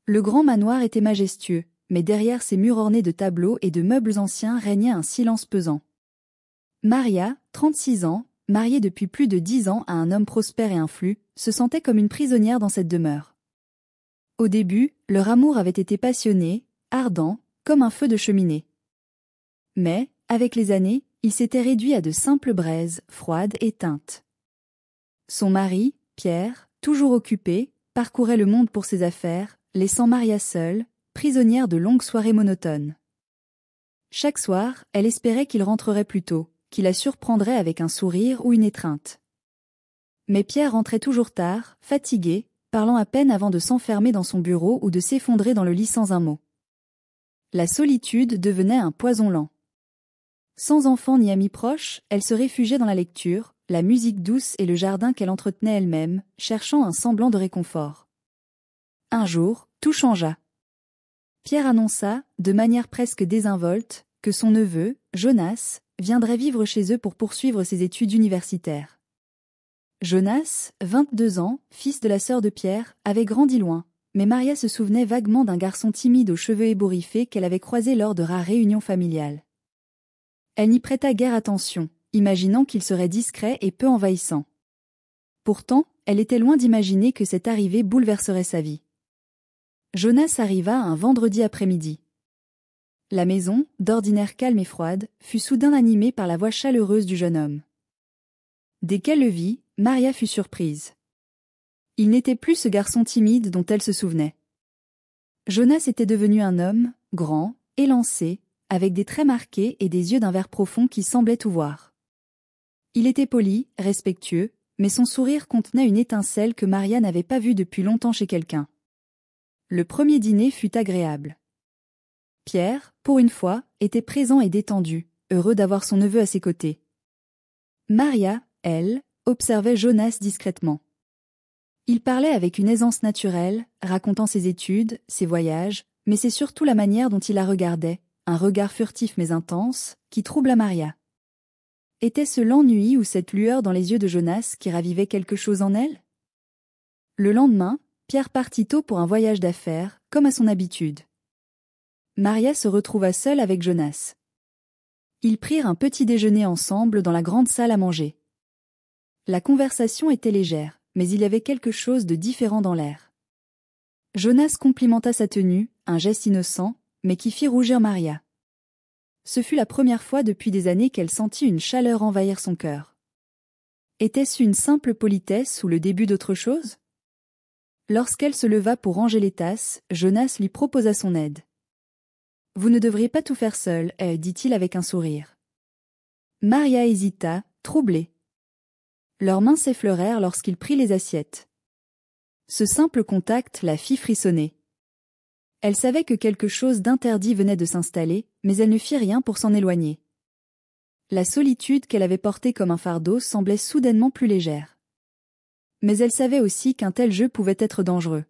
Le grand manoir était majestueux, mais derrière ses murs ornés de tableaux et de meubles anciens régnait un silence pesant. Maria, 36 ans, mariée depuis plus de 10 ans à un homme prospère et influent, se sentait comme une prisonnière dans cette demeure. Au début, leur amour avait été passionné, ardent, comme un feu de cheminée. Mais, avec les années, il s'était réduit à de simples braises, froides et teintes. Son mari, Pierre, toujours occupé, parcourait le monde pour ses affaires, laissant Maria seule, prisonnière de longues soirées monotones. Chaque soir, elle espérait qu'il rentrerait plus tôt, qu'il la surprendrait avec un sourire ou une étreinte. Mais Pierre rentrait toujours tard, fatigué, parlant à peine avant de s'enfermer dans son bureau ou de s'effondrer dans le lit sans un mot. La solitude devenait un poison lent. Sans enfants ni amis proches, elle se réfugiait dans la lecture, la musique douce et le jardin qu'elle entretenait elle-même, cherchant un semblant de réconfort. Un jour, tout changea. Pierre annonça, de manière presque désinvolte, que son neveu, Jonas, viendrait vivre chez eux pour poursuivre ses études universitaires. Jonas, 22 ans, fils de la sœur de Pierre, avait grandi loin, mais Maria se souvenait vaguement d'un garçon timide aux cheveux ébouriffés qu'elle avait croisé lors de rares réunions familiales. Elle n'y prêta guère attention, imaginant qu'il serait discret et peu envahissant. Pourtant, elle était loin d'imaginer que cette arrivée bouleverserait sa vie. Jonas arriva un vendredi après-midi. La maison, d'ordinaire calme et froide, fut soudain animée par la voix chaleureuse du jeune homme. Dès qu'elle le vit, Maria fut surprise. Il n'était plus ce garçon timide dont elle se souvenait. Jonas était devenu un homme, grand, élancé, avec des traits marqués et des yeux d'un vert profond qui semblaient tout voir. Il était poli, respectueux, mais son sourire contenait une étincelle que Maria n'avait pas vue depuis longtemps chez quelqu'un. Le premier dîner fut agréable. Pierre, pour une fois, était présent et détendu, heureux d'avoir son neveu à ses côtés. Maria, elle, observait Jonas discrètement. Il parlait avec une aisance naturelle, racontant ses études, ses voyages, mais c'est surtout la manière dont il la regardait, un regard furtif mais intense, qui troubla Maria. Était-ce l'ennui ou cette lueur dans les yeux de Jonas qui ravivait quelque chose en elle? Le lendemain, Pierre partit tôt pour un voyage d'affaires, comme à son habitude. Maria se retrouva seule avec Jonas. Ils prirent un petit déjeuner ensemble dans la grande salle à manger. La conversation était légère, mais il y avait quelque chose de différent dans l'air. Jonas complimenta sa tenue, un geste innocent, mais qui fit rougir Maria. Ce fut la première fois depuis des années qu'elle sentit une chaleur envahir son cœur. Était-ce une simple politesse ou le début d'autre chose? Lorsqu'elle se leva pour ranger les tasses, Jonas lui proposa son aide. « Vous ne devriez pas tout faire seule, dit-il avec un sourire. Maria hésita, troublée. Leurs mains s'effleurèrent lorsqu'il prit les assiettes. Ce simple contact la fit frissonner. Elle savait que quelque chose d'interdit venait de s'installer, mais elle ne fit rien pour s'en éloigner. La solitude qu'elle avait portée comme un fardeau semblait soudainement plus légère. Mais elle savait aussi qu'un tel jeu pouvait être dangereux.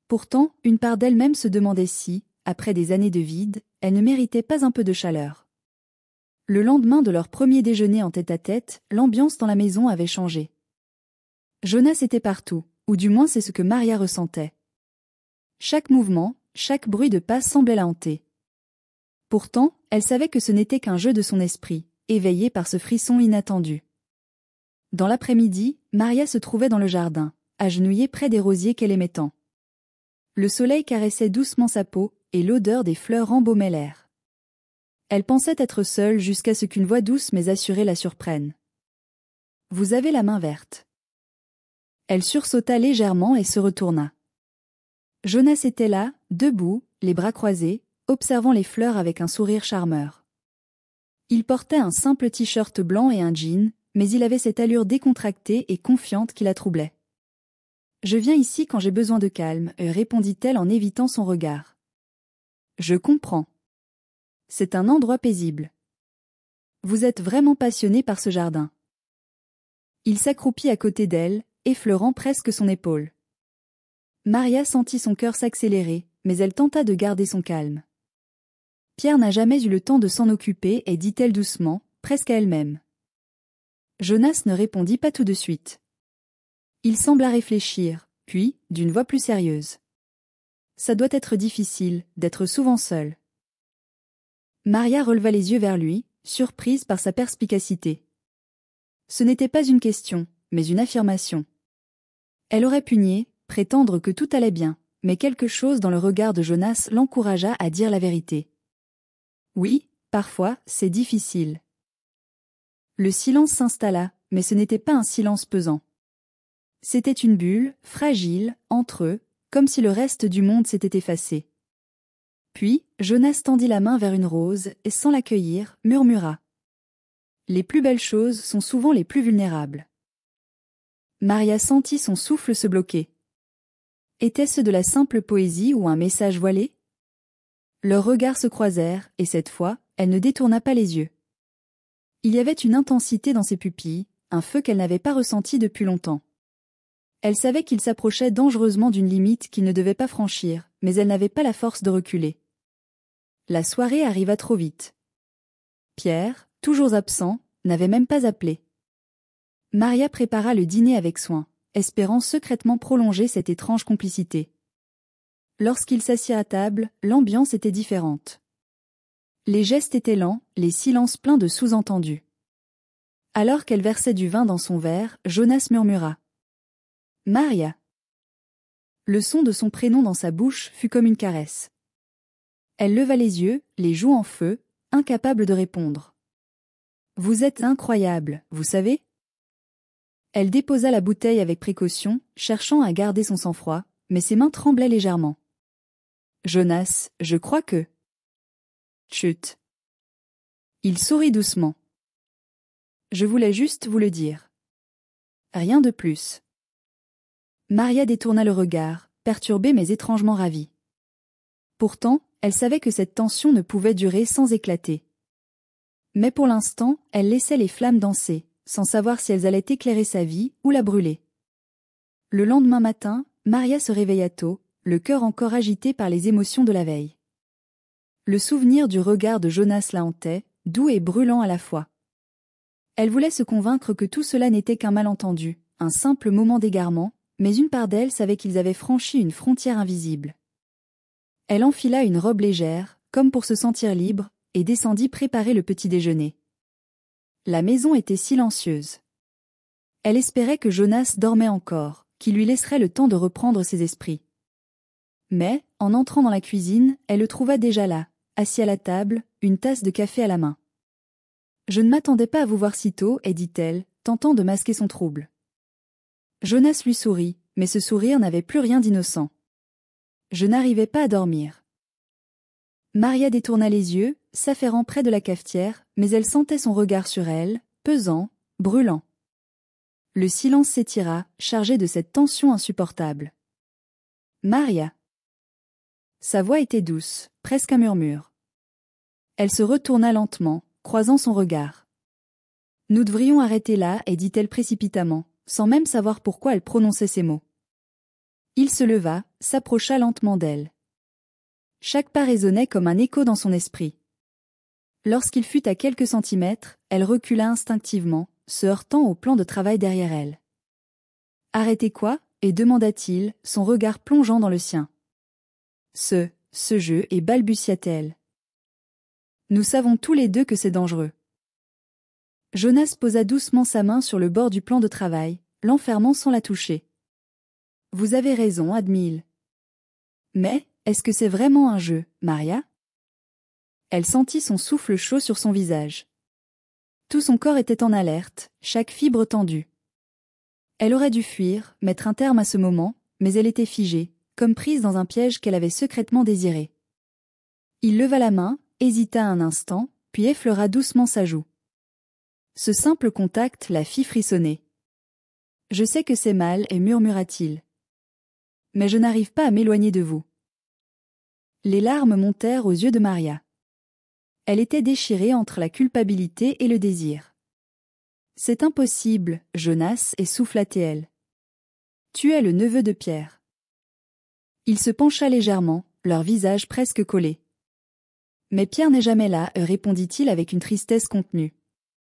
Pourtant, une part d'elle-même se demandait si, après des années de vide, elle ne méritait pas un peu de chaleur. Le lendemain de leur premier déjeuner en tête-à-tête, l'ambiance dans la maison avait changé. Jonas était partout, ou du moins c'est ce que Maria ressentait. Chaque mouvement, chaque bruit de pas semblait la hanter. Pourtant, elle savait que ce n'était qu'un jeu de son esprit, éveillé par ce frisson inattendu. Dans l'après-midi, Maria se trouvait dans le jardin, agenouillée près des rosiers qu'elle aimait tant. Le soleil caressait doucement sa peau, et l'odeur des fleurs embaumaient l'air. Elle pensait être seule jusqu'à ce qu'une voix douce mais assurée la surprenne. « Vous avez la main verte. » Elle sursauta légèrement et se retourna. Jonas était là, debout, les bras croisés, observant les fleurs avec un sourire charmeur. Il portait un simple t-shirt blanc et un jean, mais il avait cette allure décontractée et confiante qui la troublait. « Je viens ici quand j'ai besoin de calme, répondit-elle en évitant son regard. « Je comprends. C'est un endroit paisible. Vous êtes vraiment passionné par ce jardin. » Il s'accroupit à côté d'elle, effleurant presque son épaule. Maria sentit son cœur s'accélérer, mais elle tenta de garder son calme. Pierre n'a jamais eu le temps de s'en occuper et dit-elle doucement, presque à elle-même. Jonas ne répondit pas tout de suite. Il sembla réfléchir, puis, d'une voix plus sérieuse. Ça doit être difficile, d'être souvent seule. Maria releva les yeux vers lui, surprise par sa perspicacité. Ce n'était pas une question, mais une affirmation. Elle aurait pu nier, prétendre que tout allait bien, mais quelque chose dans le regard de Jonas l'encouragea à dire la vérité. Oui, parfois, c'est difficile. Le silence s'installa, mais ce n'était pas un silence pesant. C'était une bulle, fragile, entre eux, comme si le reste du monde s'était effacé. Puis, Jonas tendit la main vers une rose et, sans l'accueillir, murmura. Les plus belles choses sont souvent les plus vulnérables. Maria sentit son souffle se bloquer. Était-ce de la simple poésie ou un message voilé? Leurs regards se croisèrent, et cette fois, elle ne détourna pas les yeux. Il y avait une intensité dans ses pupilles, un feu qu'elle n'avait pas ressenti depuis longtemps. Elle savait qu'il s'approchait dangereusement d'une limite qu'il ne devait pas franchir, mais elle n'avait pas la force de reculer. La soirée arriva trop vite. Pierre, toujours absent, n'avait même pas appelé. Maria prépara le dîner avec soin, espérant secrètement prolonger cette étrange complicité. Lorsqu'ils s'assirent à table, l'ambiance était différente. Les gestes étaient lents, les silences pleins de sous-entendus. Alors qu'elle versait du vin dans son verre, Jonas murmura. « Maria !» Le son de son prénom dans sa bouche fut comme une caresse. Elle leva les yeux, les joues en feu, incapable de répondre. « Vous êtes incroyable, vous savez ?» Elle déposa la bouteille avec précaution, cherchant à garder son sang-froid, mais ses mains tremblaient légèrement. « Jonas, je crois que... » Chut. Il sourit doucement. « Je voulais juste vous le dire. » Rien de plus. Maria détourna le regard, perturbée mais étrangement ravie. Pourtant, elle savait que cette tension ne pouvait durer sans éclater. Mais pour l'instant, elle laissait les flammes danser, sans savoir si elles allaient éclairer sa vie ou la brûler. Le lendemain matin, Maria se réveilla tôt, le cœur encore agité par les émotions de la veille. Le souvenir du regard de Jonas la hantait, doux et brûlant à la fois. Elle voulait se convaincre que tout cela n'était qu'un malentendu, un simple moment d'égarement, mais une part d'elle savait qu'ils avaient franchi une frontière invisible. Elle enfila une robe légère, comme pour se sentir libre, et descendit préparer le petit déjeuner. La maison était silencieuse. Elle espérait que Jonas dormait encore, qu'il lui laisserait le temps de reprendre ses esprits. Mais, en entrant dans la cuisine, elle le trouva déjà là, assis à la table, une tasse de café à la main. « Je ne m'attendais pas à vous voir si tôt, » dit-elle, tentant de masquer son trouble. Jonas lui sourit, mais ce sourire n'avait plus rien d'innocent. « Je n'arrivais pas à dormir. » Maria détourna les yeux, s'affairant près de la cafetière, mais elle sentait son regard sur elle, pesant, brûlant. Le silence s'étira, chargé de cette tension insupportable. « Maria !» Sa voix était douce, presque un murmure. Elle se retourna lentement, croisant son regard. « Nous devrions arrêter là, » dit-elle précipitamment, sans même savoir pourquoi elle prononçait ces mots. Il se leva, s'approcha lentement d'elle. Chaque pas résonnait comme un écho dans son esprit. Lorsqu'il fut à quelques centimètres, elle recula instinctivement, se heurtant au plan de travail derrière elle. « Arrêtez quoi ?» demanda-t-il, son regard plongeant dans le sien. « Ce jeu » balbutia-t-elle. « Nous savons tous les deux que c'est dangereux. » Jonas posa doucement sa main sur le bord du plan de travail, l'enfermant sans la toucher. « Vous avez raison, admit-il. Mais, est-ce que c'est vraiment un jeu, Maria ?» Elle sentit son souffle chaud sur son visage. Tout son corps était en alerte, chaque fibre tendue. Elle aurait dû fuir, mettre un terme à ce moment, mais elle était figée, comme prise dans un piège qu'elle avait secrètement désiré. Il leva la main, hésita un instant, puis effleura doucement sa joue. Ce simple contact la fit frissonner. « Je sais que c'est mal, » murmura-t-il. « Mais je n'arrive pas à m'éloigner de vous. » Les larmes montèrent aux yeux de Maria. Elle était déchirée entre la culpabilité et le désir. « C'est impossible, Jonas, » souffla-t-elle. « Tu es le neveu de Pierre. » Il se pencha légèrement, leur visage presque collés. « Mais Pierre n'est jamais là, » répondit-il avec une tristesse contenue.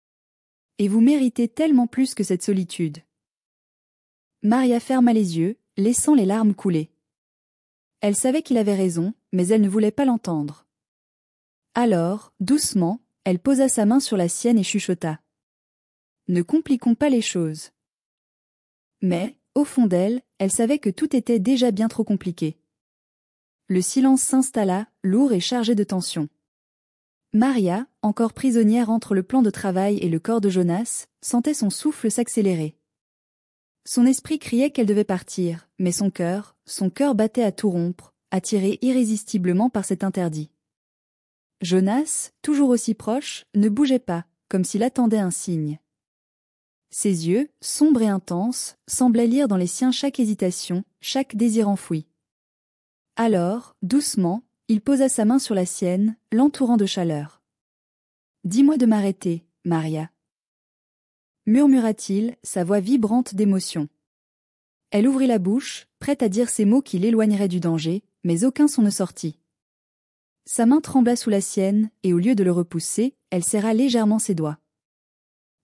« Et vous méritez tellement plus que cette solitude. » Maria ferma les yeux, laissant les larmes couler. Elle savait qu'il avait raison, mais elle ne voulait pas l'entendre. Alors, doucement, elle posa sa main sur la sienne et chuchota. Ne compliquons pas les choses. Mais, au fond d'elle, elle savait que tout était déjà bien trop compliqué. Le silence s'installa, lourd et chargé de tension. Maria, encore prisonnière entre le plan de travail et le corps de Jonas, sentait son souffle s'accélérer. Son esprit criait qu'elle devait partir, mais son cœur battait à tout rompre, attiré irrésistiblement par cet interdit. Jonas, toujours aussi proche, ne bougeait pas, comme s'il attendait un signe. Ses yeux, sombres et intenses, semblaient lire dans les siens chaque hésitation, chaque désir enfoui. Alors, doucement, il posa sa main sur la sienne, l'entourant de chaleur. « Dis-moi de m'arrêter, Maria. » murmura-t-il, sa voix vibrante d'émotion. Elle ouvrit la bouche, prête à dire ces mots qui l'éloigneraient du danger, mais aucun son ne sortit. Sa main trembla sous la sienne, et au lieu de le repousser, elle serra légèrement ses doigts.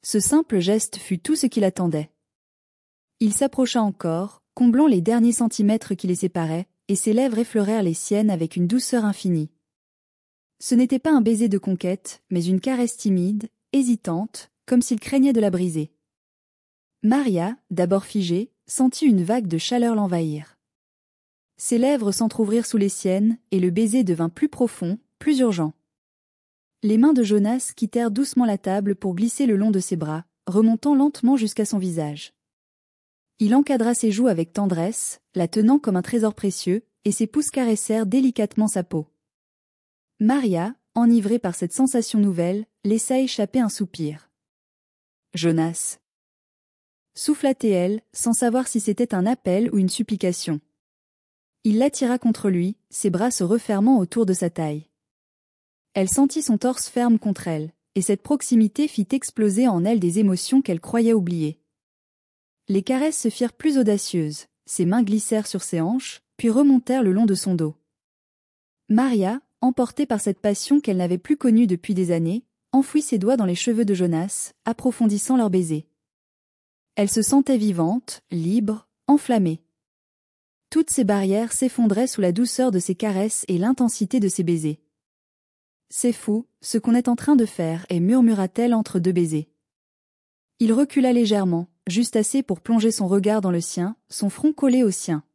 Ce simple geste fut tout ce qu'il attendait. Il s'approcha encore, comblant les derniers centimètres qui les séparaient, et ses lèvres effleurèrent les siennes avec une douceur infinie. Ce n'était pas un baiser de conquête, mais une caresse timide, hésitante, comme s'il craignait de la briser. Maria, d'abord figée, sentit une vague de chaleur l'envahir. Ses lèvres s'entr'ouvrirent sous les siennes, et le baiser devint plus profond, plus urgent. Les mains de Jonas quittèrent doucement la table pour glisser le long de ses bras, remontant lentement jusqu'à son visage. Il encadra ses joues avec tendresse, la tenant comme un trésor précieux, et ses pouces caressèrent délicatement sa peau. Maria, enivrée par cette sensation nouvelle, laissa échapper un soupir. « Jonas !» souffla-t-elle, sans savoir si c'était un appel ou une supplication. Il l'attira contre lui, ses bras se refermant autour de sa taille. Elle sentit son torse ferme contre elle, et cette proximité fit exploser en elle des émotions qu'elle croyait oublier. Les caresses se firent plus audacieuses, ses mains glissèrent sur ses hanches, puis remontèrent le long de son dos. Maria, emportée par cette passion qu'elle n'avait plus connue depuis des années, enfouit ses doigts dans les cheveux de Jonas, approfondissant leur baiser. Elle se sentait vivante, libre, enflammée. Toutes ses barrières s'effondraient sous la douceur de ses caresses et l'intensité de ses baisers. « C'est fou, ce qu'on est en train de faire » et murmura-t-elle entre deux baisers. Il recula légèrement, juste assez pour plonger son regard dans le sien, son front collé au sien.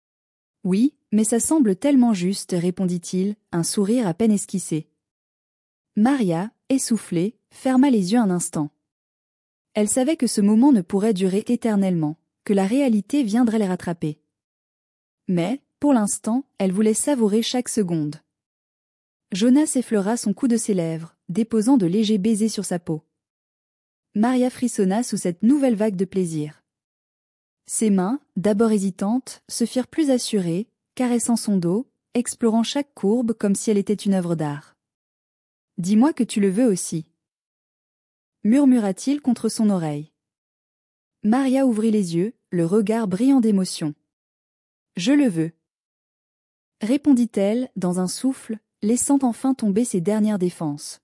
« Oui, mais ça semble tellement juste » répondit-il, un sourire à peine esquissé. Maria, essoufflée, ferma les yeux un instant. Elle savait que ce moment ne pourrait durer éternellement, que la réalité viendrait les rattraper. Mais, pour l'instant, elle voulait savourer chaque seconde. Jonas effleura son cou de ses lèvres, déposant de légers baisers sur sa peau. Maria frissonna sous cette nouvelle vague de plaisir. Ses mains, d'abord hésitantes, se firent plus assurées, caressant son dos, explorant chaque courbe comme si elle était une œuvre d'art. « Dis-moi que tu le veux aussi. » murmura-t-il contre son oreille. Maria ouvrit les yeux, le regard brillant d'émotion. « Je le veux. » répondit-elle, dans un souffle, laissant enfin tomber ses dernières défenses.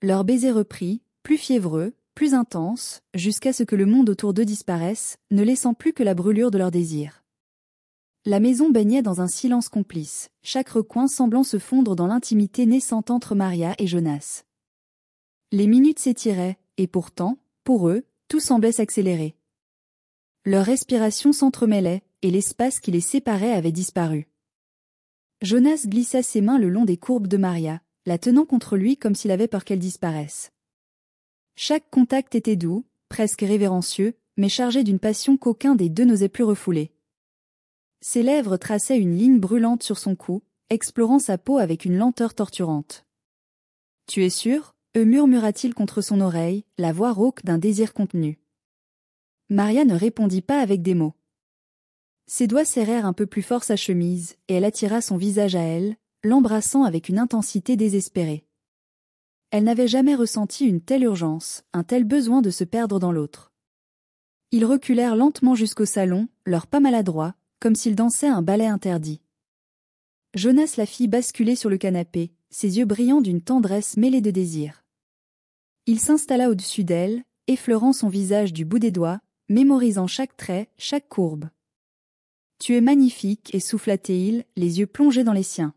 Leur baiser reprit, plus fiévreux, plus intense, jusqu'à ce que le monde autour d'eux disparaisse, ne laissant plus que la brûlure de leur désir. La maison baignait dans un silence complice, chaque recoin semblant se fondre dans l'intimité naissante entre Maria et Jonas. Les minutes s'étiraient, et pourtant, pour eux, tout semblait s'accélérer. Leur respiration s'entremêlait, et l'espace qui les séparait avait disparu. Jonas glissa ses mains le long des courbes de Maria, la tenant contre lui comme s'il avait peur qu'elle disparaisse. Chaque contact était doux, presque révérencieux, mais chargé d'une passion qu'aucun des deux n'osait plus refouler. Ses lèvres traçaient une ligne brûlante sur son cou, explorant sa peau avec une lenteur torturante. « Tu es sûr ?» murmura-t-il contre son oreille, la voix rauque d'un désir contenu. Maria ne répondit pas avec des mots. Ses doigts serrèrent un peu plus fort sa chemise, et elle attira son visage à elle, l'embrassant avec une intensité désespérée. Elle n'avait jamais ressenti une telle urgence, un tel besoin de se perdre dans l'autre. Ils reculèrent lentement jusqu'au salon, leurs pas maladroits, comme s'ils dansaient un ballet interdit. Jonas la fit basculer sur le canapé, ses yeux brillants d'une tendresse mêlée de désir. Il s'installa au-dessus d'elle, effleurant son visage du bout des doigts, mémorisant chaque trait, chaque courbe. Tu es magnifique, essouffla-t-il, les yeux plongés dans les siens.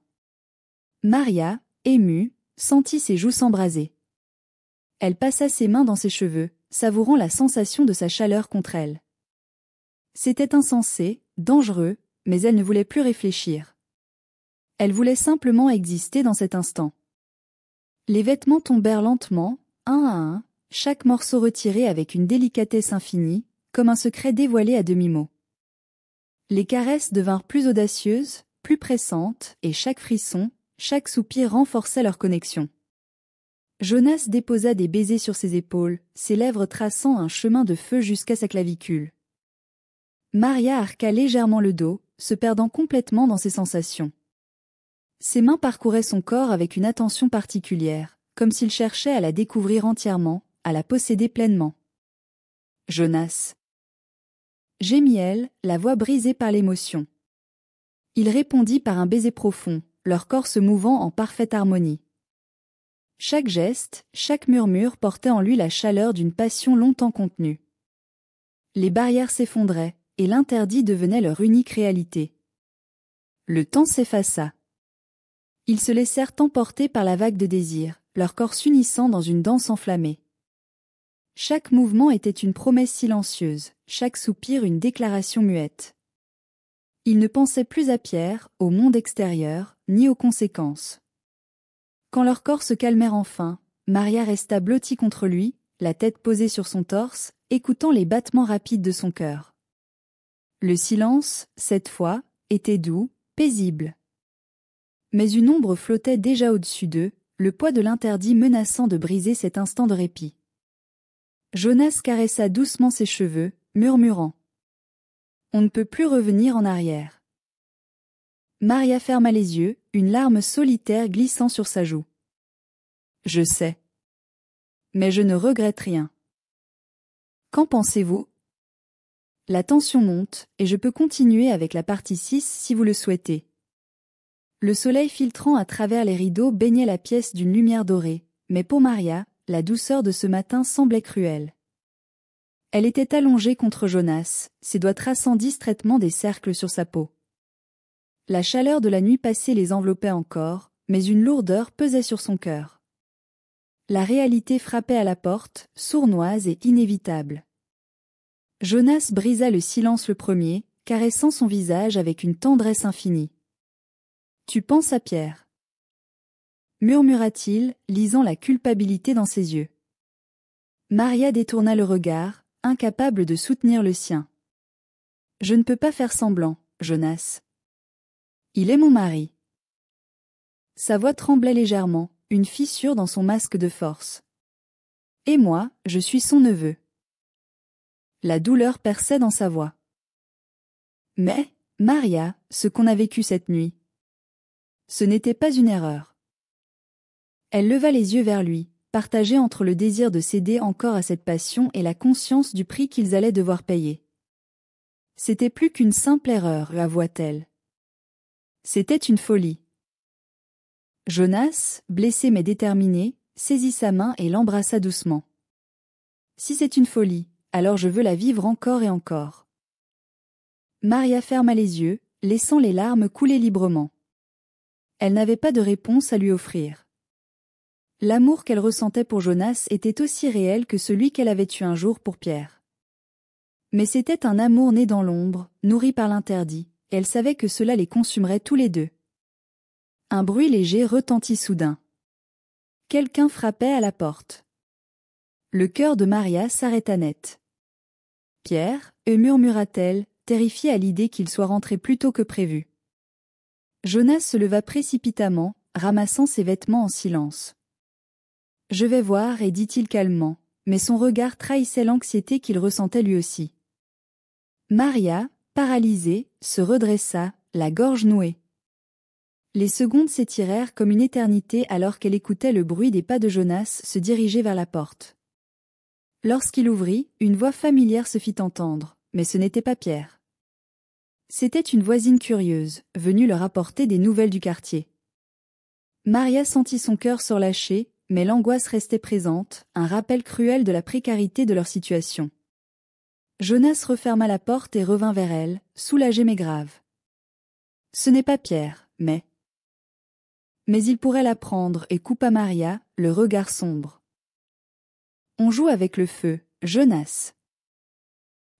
Maria, émue, sentit ses joues s'embraser. Elle passa ses mains dans ses cheveux, savourant la sensation de sa chaleur contre elle. C'était insensé, dangereux, mais elle ne voulait plus réfléchir. Elle voulait simplement exister dans cet instant. Les vêtements tombèrent lentement, un à un, chaque morceau retiré avec une délicatesse infinie, comme un secret dévoilé à demi-mot. Les caresses devinrent plus audacieuses, plus pressantes, et chaque frisson, chaque soupir renforçait leur connexion. Jonas déposa des baisers sur ses épaules, ses lèvres traçant un chemin de feu jusqu'à sa clavicule. Maria arqua légèrement le dos, se perdant complètement dans ses sensations. Ses mains parcouraient son corps avec une attention particulière, comme s'il cherchait à la découvrir entièrement, à la posséder pleinement. Jonas. Gémit elle, la voix brisée par l'émotion. Il répondit par un baiser profond, leur corps se mouvant en parfaite harmonie. Chaque geste, chaque murmure portait en lui la chaleur d'une passion longtemps contenue. Les barrières s'effondraient, et l'interdit devenait leur unique réalité. Le temps s'effaça. Ils se laissèrent emporter par la vague de désir, leurs corps s'unissant dans une danse enflammée. Chaque mouvement était une promesse silencieuse, chaque soupir une déclaration muette. Ils ne pensaient plus à Pierre, au monde extérieur, ni aux conséquences. Quand leurs corps se calmèrent enfin, Maria resta blottie contre lui, la tête posée sur son torse, écoutant les battements rapides de son cœur. Le silence, cette fois, était doux, paisible. Mais une ombre flottait déjà au-dessus d'eux, le poids de l'interdit menaçant de briser cet instant de répit. Jonas caressa doucement ses cheveux, murmurant. On ne peut plus revenir en arrière. Maria ferma les yeux, une larme solitaire glissant sur sa joue. Je sais. Mais je ne regrette rien. Qu'en pensez-vous ? La tension monte, et je peux continuer avec la partie 6 si vous le souhaitez. Le soleil filtrant à travers les rideaux baignait la pièce d'une lumière dorée, mais pour Maria, la douceur de ce matin semblait cruelle. Elle était allongée contre Jonas, ses doigts traçant distraitement des cercles sur sa peau. La chaleur de la nuit passée les enveloppait encore, mais une lourdeur pesait sur son cœur. La réalité frappait à la porte, sournoise et inévitable. Jonas brisa le silence le premier, caressant son visage avec une tendresse infinie. « Tu penses à Pierre » murmura-t-il, lisant la culpabilité dans ses yeux. Maria détourna le regard, incapable de soutenir le sien. « Je ne peux pas faire semblant, Jonas. Il est mon mari. » Sa voix tremblait légèrement, une fissure dans son masque de force. « Et moi, je suis son neveu. » La douleur perçait dans sa voix. Mais, Maria, ce qu'on a vécu cette nuit. Ce n'était pas une erreur. Elle leva les yeux vers lui, partagée entre le désir de céder encore à cette passion et la conscience du prix qu'ils allaient devoir payer. C'était plus qu'une simple erreur, avoua-t-elle. C'était une folie. Jonas, blessé mais déterminé, saisit sa main et l'embrassa doucement. Si c'est une folie, alors je veux la vivre encore et encore. Maria ferma les yeux, laissant les larmes couler librement. Elle n'avait pas de réponse à lui offrir. L'amour qu'elle ressentait pour Jonas était aussi réel que celui qu'elle avait eu un jour pour Pierre. Mais c'était un amour né dans l'ombre, nourri par l'interdit, et elle savait que cela les consumerait tous les deux. Un bruit léger retentit soudain. Quelqu'un frappait à la porte. Le cœur de Maria s'arrêta net. « Pierre » murmura-t-elle, terrifiée à l'idée qu'il soit rentré plus tôt que prévu. Jonas se leva précipitamment, ramassant ses vêtements en silence. « Je vais voir » et dit-il calmement, mais son regard trahissait l'anxiété qu'il ressentait lui aussi. Maria, paralysée, se redressa, la gorge nouée. Les secondes s'étirèrent comme une éternité alors qu'elle écoutait le bruit des pas de Jonas se diriger vers la porte. Lorsqu'il ouvrit, une voix familière se fit entendre, mais ce n'était pas Pierre. C'était une voisine curieuse, venue leur apporter des nouvelles du quartier. Maria sentit son cœur se relâcher, mais l'angoisse restait présente, un rappel cruel de la précarité de leur situation. Jonas referma la porte et revint vers elle, soulagé mais grave. Ce n'est pas Pierre, mais il pourrait la prendre et coupa Maria, le regard sombre. On joue avec le feu, Jonas.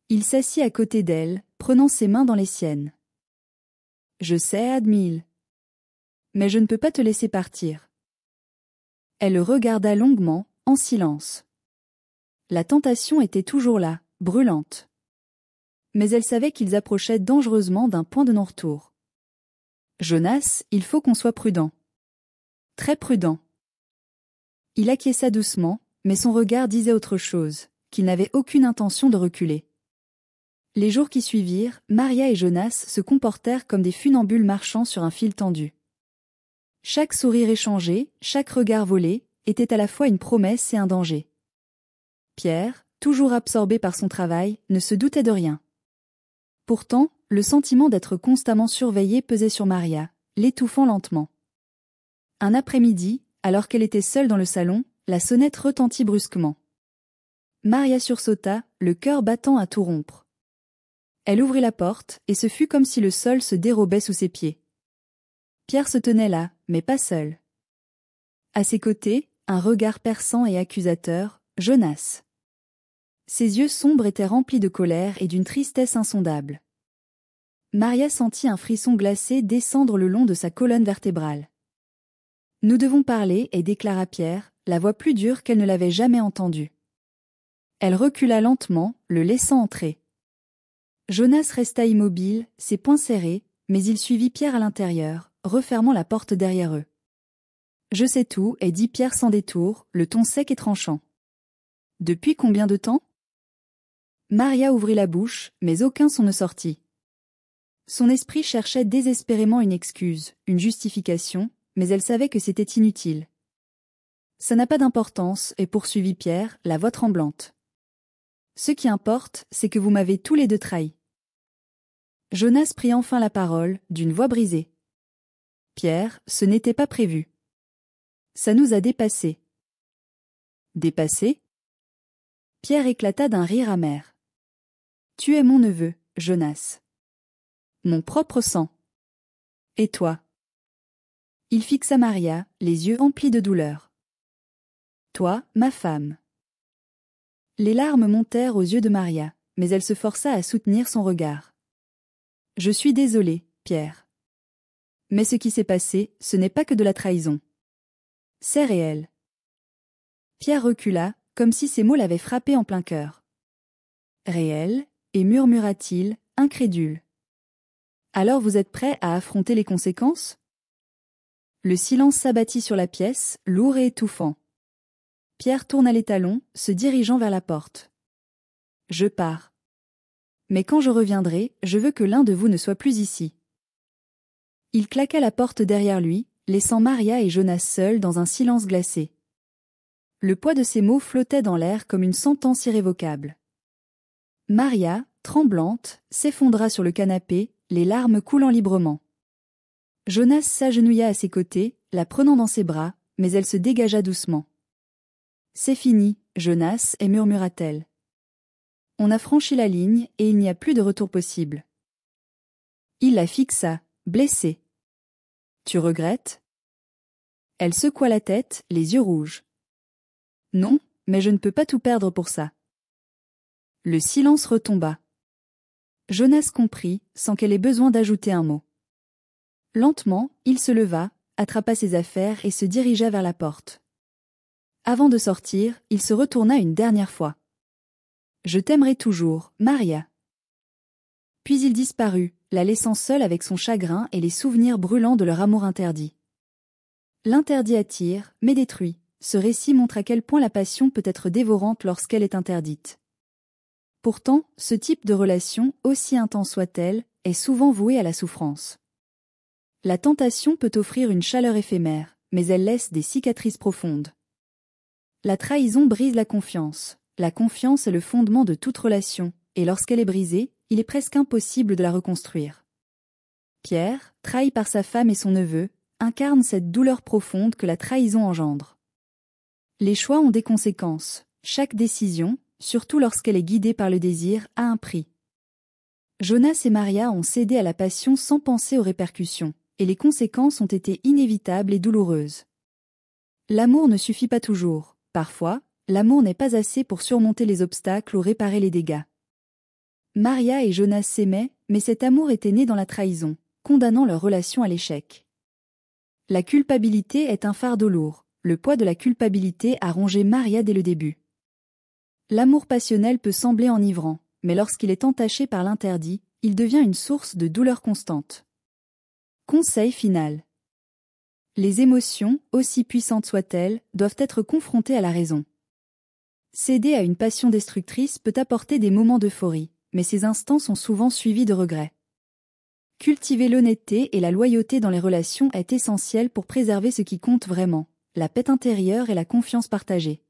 Il s'assit à côté d'elle, prenant ses mains dans les siennes. Je sais, admit-il. Mais je ne peux pas te laisser partir. Elle le regarda longuement, en silence. La tentation était toujours là, brûlante. Mais elle savait qu'ils approchaient dangereusement d'un point de non-retour. Jonas, il faut qu'on soit prudent. Très prudent. Il acquiesça doucement, mais son regard disait autre chose, qu'il n'avait aucune intention de reculer. Les jours qui suivirent, Maria et Jonas se comportèrent comme des funambules marchant sur un fil tendu. Chaque sourire échangé, chaque regard volé, était à la fois une promesse et un danger. Pierre, toujours absorbé par son travail, ne se doutait de rien. Pourtant, le sentiment d'être constamment surveillé pesait sur Maria, l'étouffant lentement. Un après-midi, alors qu'elle était seule dans le salon, la sonnette retentit brusquement. Maria sursauta, le cœur battant à tout rompre. Elle ouvrit la porte, et ce fut comme si le sol se dérobait sous ses pieds. Pierre se tenait là, mais pas seul. À ses côtés, un regard perçant et accusateur, Jonas. Ses yeux sombres étaient remplis de colère et d'une tristesse insondable. Maria sentit un frisson glacé descendre le long de sa colonne vertébrale. « Nous devons parler » et déclara Pierre, la voix plus dure qu'elle ne l'avait jamais entendue. Elle recula lentement, le laissant entrer. Jonas resta immobile, ses poings serrés, mais il suivit Pierre à l'intérieur, refermant la porte derrière eux. « Je sais tout » et dit Pierre sans détour, le ton sec et tranchant. « Depuis combien de temps » Maria ouvrit la bouche, mais aucun son ne sortit. Son esprit cherchait désespérément une excuse, une justification, mais elle savait que c'était inutile. « Ça n'a pas d'importance » et poursuivit Pierre, la voix tremblante. « Ce qui importe, c'est que vous m'avez tous les deux trahis. » Jonas prit enfin la parole, d'une voix brisée. « Pierre, ce n'était pas prévu. Ça nous a dépassés. » « Dépassés » Pierre éclata d'un rire amer. « Tu es mon neveu, Jonas. Mon propre sang. Et toi ?» Il fixa Maria, les yeux emplis de douleur. « Toi, ma femme. » Les larmes montèrent aux yeux de Maria, mais elle se força à soutenir son regard. « Je suis désolée, Pierre. Mais ce qui s'est passé, ce n'est pas que de la trahison. C'est réel. » Pierre recula, comme si ces mots l'avaient frappé en plein cœur. « Réel » et murmura-t-il, incrédule. « Alors vous êtes prêt à affronter les conséquences ?» Le silence s'abattit sur la pièce, lourd et étouffant. Pierre tourna les talons, se dirigeant vers la porte. « Je pars. Mais quand je reviendrai, je veux que l'un de vous ne soit plus ici. » Il claqua la porte derrière lui, laissant Maria et Jonas seuls dans un silence glacé. Le poids de ces mots flottait dans l'air comme une sentence irrévocable. Maria, tremblante, s'effondra sur le canapé, les larmes coulant librement. Jonas s'agenouilla à ses côtés, la prenant dans ses bras, mais elle se dégagea doucement. « C'est fini, Jonas, » et murmura-t-elle. « On a franchi la ligne et il n'y a plus de retour possible. » Il la fixa, blessé. « Tu regrettes ?» Elle secoua la tête, les yeux rouges. « Non, mais je ne peux pas tout perdre pour ça. » Le silence retomba. Jonas comprit, sans qu'elle ait besoin d'ajouter un mot. Lentement, il se leva, attrapa ses affaires et se dirigea vers la porte. Avant de sortir, il se retourna une dernière fois. « Je t'aimerai toujours, Maria. » Puis il disparut, la laissant seule avec son chagrin et les souvenirs brûlants de leur amour interdit. L'interdit attire, mais détruit. Ce récit montre à quel point la passion peut être dévorante lorsqu'elle est interdite. Pourtant, ce type de relation, aussi intense soit-elle, est souvent voué à la souffrance. La tentation peut offrir une chaleur éphémère, mais elle laisse des cicatrices profondes. La trahison brise la confiance. La confiance est le fondement de toute relation, et lorsqu'elle est brisée, il est presque impossible de la reconstruire. Pierre, trahi par sa femme et son neveu, incarne cette douleur profonde que la trahison engendre. Les choix ont des conséquences. Chaque décision, surtout lorsqu'elle est guidée par le désir, a un prix. Jonas et Maria ont cédé à la passion sans penser aux répercussions, et les conséquences ont été inévitables et douloureuses. L'amour ne suffit pas toujours. Parfois, l'amour n'est pas assez pour surmonter les obstacles ou réparer les dégâts. Maria et Jonas s'aimaient, mais cet amour était né dans la trahison, condamnant leur relation à l'échec. La culpabilité est un fardeau lourd. Le poids de la culpabilité a rongé Maria dès le début. L'amour passionnel peut sembler enivrant, mais lorsqu'il est entaché par l'interdit, il devient une source de douleur constante. Conseil final. Les émotions, aussi puissantes soient-elles, doivent être confrontées à la raison. Céder à une passion destructrice peut apporter des moments d'euphorie, mais ces instants sont souvent suivis de regrets. Cultiver l'honnêteté et la loyauté dans les relations est essentiel pour préserver ce qui compte vraiment, la paix intérieure et la confiance partagée.